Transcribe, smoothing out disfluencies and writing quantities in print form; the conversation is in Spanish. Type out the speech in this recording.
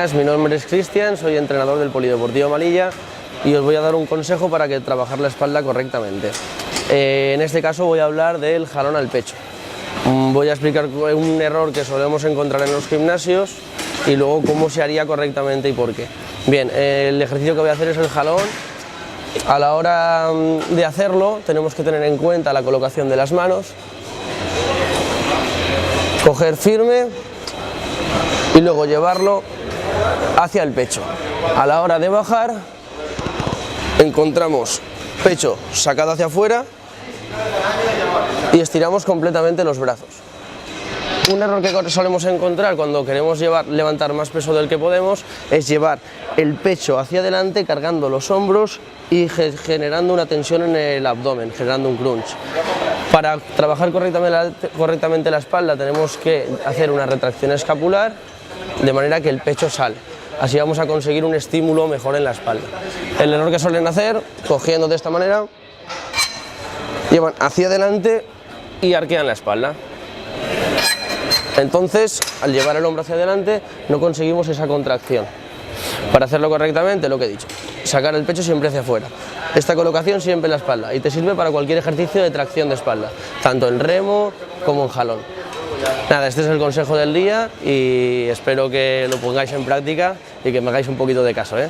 buenas, mi nombre es Cristian, soy entrenador del Polideportivo Melilla y os voy a dar un consejo para que trabajar la espalda correctamente. En este caso voy a hablar del jalón al pecho. Voy a explicar un error que solemos encontrar en los gimnasios y luego cómo se haría correctamente y por qué. Bien, el ejercicio que voy a hacer es el jalón. A la hora de hacerlo tenemos que tener en cuenta la colocación de las manos, coger firme y luego llevarlo hacia el pecho. A la hora de bajar encontramos pecho sacado hacia afuera y estiramos completamente los brazos. Un error que solemos encontrar cuando queremos levantar más peso del que podemos es llevar el pecho hacia adelante cargando los hombros y generando una tensión en el abdomen, generando un crunch. Para trabajar correctamente la espalda tenemos que hacer una retracción escapular de manera que el pecho sale. Así vamos a conseguir un estímulo mejor en la espalda. El error que suelen hacer, cogiendo de esta manera, llevan hacia adelante y arquean la espalda. Entonces, al llevar el hombro hacia adelante, no conseguimos esa contracción. Para hacerlo correctamente, lo que he dicho, sacar el pecho siempre hacia afuera. Esta colocación siempre en la espalda y te sirve para cualquier ejercicio de tracción de espalda, tanto en remo como en jalón. Nada, este es el consejo del día y espero que lo pongáis en práctica y que me hagáis un poquito de caso, ¿eh?